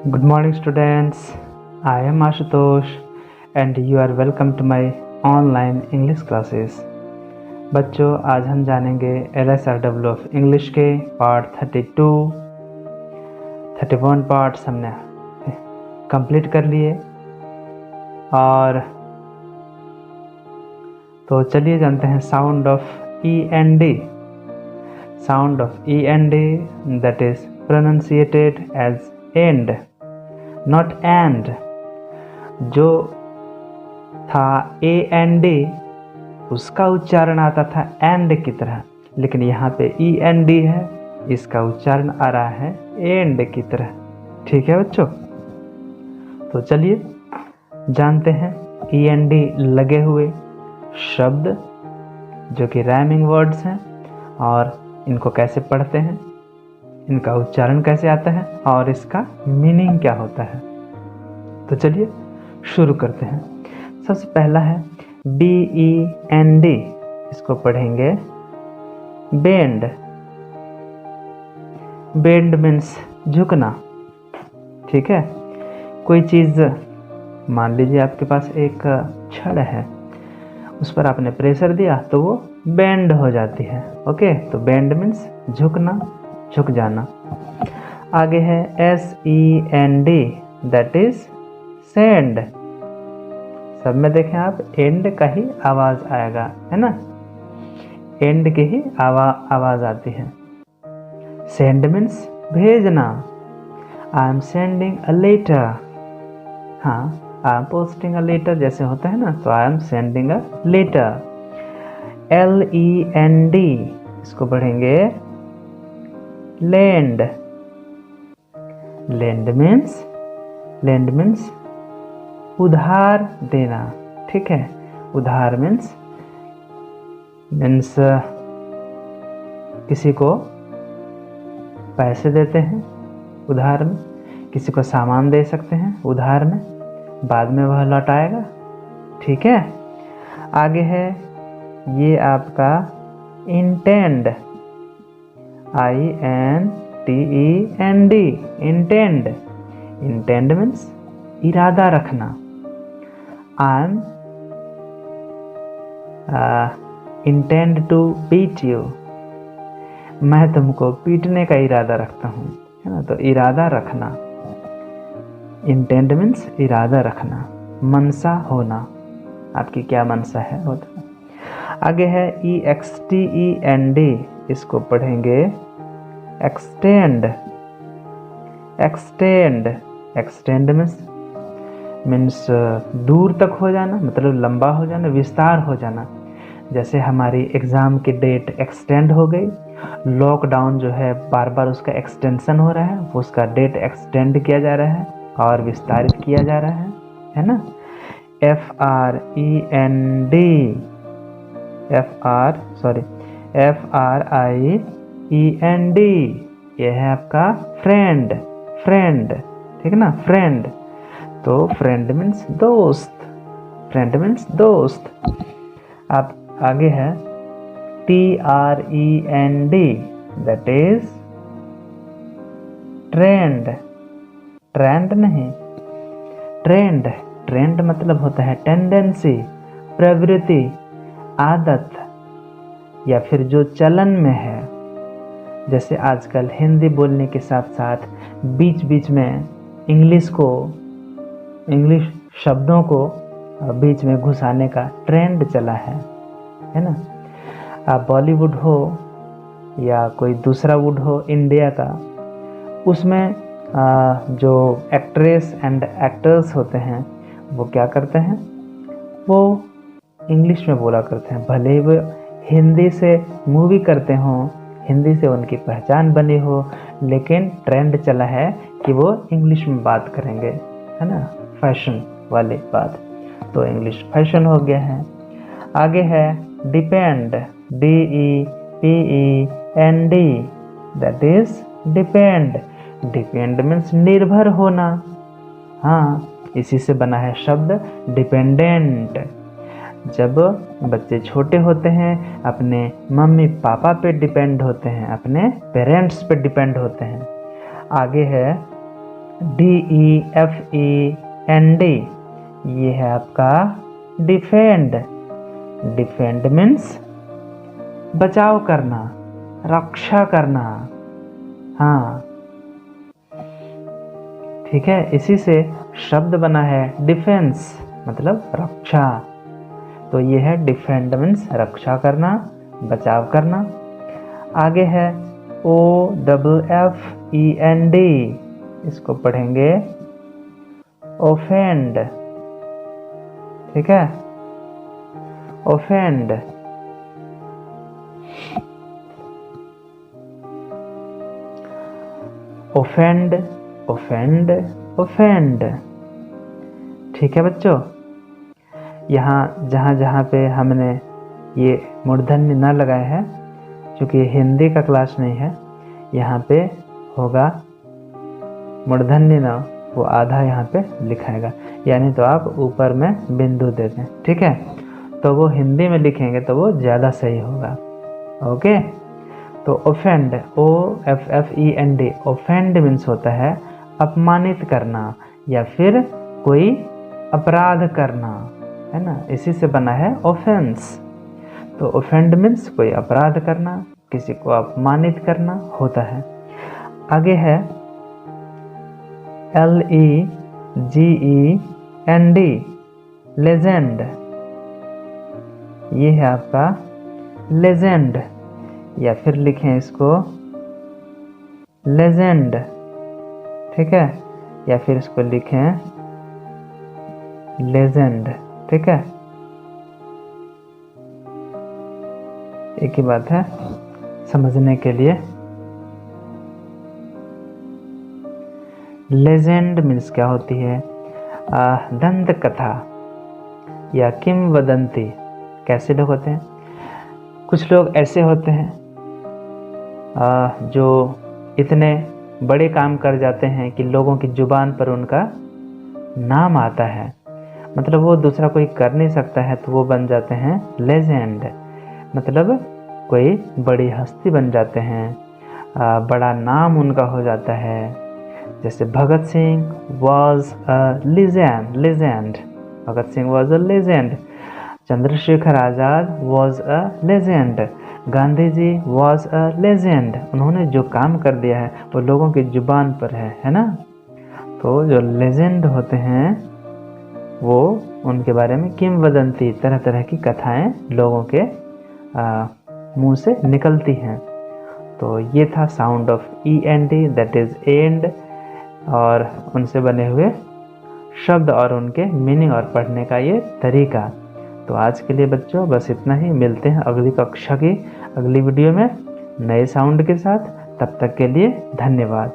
Good morning, students. I am Ashutosh, and you are welcome to my online English classes. बच्चों, आज हम जानेंगे LSRW of English के part 32, 31 parts हमने complete कर लिए। और तो चलिए जानते हैं sound of END. Sound of END that is pronunciated as end, not and. जो था AND उसका उच्चारण आता था एंड की तरह, लेकिन यहाँ पे END है, इसका उच्चारण आ रहा है एंड की तरह। ठीक है बच्चों, तो चलिए जानते हैं END लगे हुए शब्द जो कि राइमिंग वर्ड्स हैं और इनको कैसे पढ़ते हैं, इनका उच्चारण कैसे आता है और इसका मीनिंग क्या होता है। तो चलिए शुरू करते हैं। सबसे पहला है BEND, इसको पढ़ेंगे बेंड। बेंड मीन्स झुकना। ठीक है, कोई चीज़ मान लीजिए आपके पास एक छड़ है, उस पर आपने प्रेशर दिया तो वो बेंड हो जाती है। ओके, तो बेंड मीन्स झुकना, झुक जाना। आगे है SEND, दैट इज सेंड। सब में देखें आप, एंड का ही आवाज आएगा, है ना, एंड की ही आवाज आती है। सेंड मीन्स भेजना। I am sending a letter. हाँ, I am posting a letter जैसे होता है ना, तो I am sending a letter. LEND, इसको पढ़ेंगे लैंड। लैंड मीन्स उधार देना। ठीक है, उधार मीन्स किसी को पैसे देते हैं उधार में, किसी को सामान दे सकते हैं उधार में, बाद में वह लौटाएगा। ठीक है, आगे है ये आपका intend. INTEND, intend. Intend means इरादा रखना। I am intend to beat you, मैं तुमको पीटने का इरादा रखता हूँ, है ना, तो इरादा रखना। इंटेंड मीन्स इरादा रखना, मनसा होना, आपकी क्या मनसा है वो। आगे है EXTEND, इसको पढ़ेंगे एक्सटेंड। एक्सटेंड मीन्स दूर तक हो जाना, मतलब लंबा हो जाना, विस्तार हो जाना। जैसे हमारी एग्ज़ाम की डेट एक्सटेंड हो गई, लॉकडाउन जो है बार बार उसका एक्सटेंशन हो रहा है, वो उसका डेट एक्सटेंड किया जा रहा है और विस्तारित किया जा रहा है ना। FRIEND, यह है आपका फ्रेंड। ठीक है ना, फ्रेंड। तो फ्रेंड मीन्स दोस्त। आप आगे है TREND, that is trend. Trend नहीं, ट्रेंड मतलब होता है टेंडेंसी, प्रवृत्ति, आदत, या फिर जो चलन में है। जैसे आजकल हिंदी बोलने के साथ साथ बीच बीच में इंग्लिश शब्दों को बीच में घुसाने का ट्रेंड चला है ना। आप बॉलीवुड हो या कोई दूसरा वुड हो इंडिया का, उसमें जो एक्ट्रेस एंड एक्टर्स होते हैं वो क्या करते हैं, वो इंग्लिश में बोला करते हैं, भले ही वो हिंदी से मूवी करते हों, हिंदी से उनकी पहचान बनी हो, लेकिन ट्रेंड चला है कि वो इंग्लिश में बात करेंगे, है ना, फैशन वाली बात। तो इंग्लिश फैशन हो गया है। आगे है depend, DEPEND, that is depend. Depend means निर्भर होना। हाँ, इसी से बना है शब्द डिपेंडेंट। जब बच्चे छोटे होते हैं अपने मम्मी पापा पे डिपेंड होते हैं, अपने पेरेंट्स पे डिपेंड होते हैं। आगे है DEFEND, ये है आपका डिफेंड। डिफेंड मीन्स बचाव करना, रक्षा करना। हाँ, ठीक है, इसी से शब्द बना है डिफेंस, मतलब रक्षा। तो ये है डिफेंड मीन्स रक्षा करना, बचाव करना। आगे है OFFEND, इसको पढ़ेंगे ओफेंड। ठीक है, ओफेंड। Offend, offend, offend. ठीक है बच्चों, यहाँ जहाँ जहाँ पे हमने ये मूर्धन्य न लगाए हैं, क्योंकि हिंदी का क्लास नहीं है, यहाँ पे होगा मूर्धन्य न, वो आधा यहाँ पे लिखाएगा, यानी तो आप ऊपर में बिंदु दे दें। ठीक है, तो वो हिंदी में लिखेंगे तो वो ज़्यादा सही होगा। ओके, तो ओफेंड, OFFEND, ओफेंड मीन्स होता है अपमानित करना या फिर कोई अपराध करना, है ना, इसी से बना है ऑफेंस। तो ओफेंड मीन्स कोई अपराध करना, किसी को अपमानित करना होता है। आगे है LEGEND, लेजेंड। ये है आपका लेजेंड, या फिर लिखें इसको लेजेंड। ठीक है, या फिर इसको लिखें लेजेंड। ठीक है, एक ही बात है समझने के लिए। लेजेंड मीन्स क्या होती है? दंत कथा या किंवदंती। कैसे लोग होते हैं? कुछ लोग ऐसे होते हैं जो इतने बड़े काम कर जाते हैं कि लोगों की जुबान पर उनका नाम आता है, मतलब वो दूसरा कोई कर नहीं सकता है, तो वो बन जाते हैं लेजेंड, मतलब कोई बड़ी हस्ती बन जाते हैं, बड़ा नाम उनका हो जाता है। जैसे Bhagat Singh was a legend, Bhagat Singh was a legend. Chandrashekhar Azad was a legend, Gandhi ji was a legend. उन्होंने जो काम कर दिया है वो लोगों की जुबान पर है ना। तो जो लेजेंड होते हैं वो उनके बारे में किंवदंती, तरह तरह की कथाएं लोगों के मुंह से निकलती हैं। तो ये था sound of END, that is and, और उनसे बने हुए शब्द और उनके मीनिंग और पढ़ने का ये तरीका। तो आज के लिए बच्चों बस इतना ही। मिलते हैं अगली कक्षा की अगली वीडियो में नए साउंड के साथ। तब तक के लिए धन्यवाद।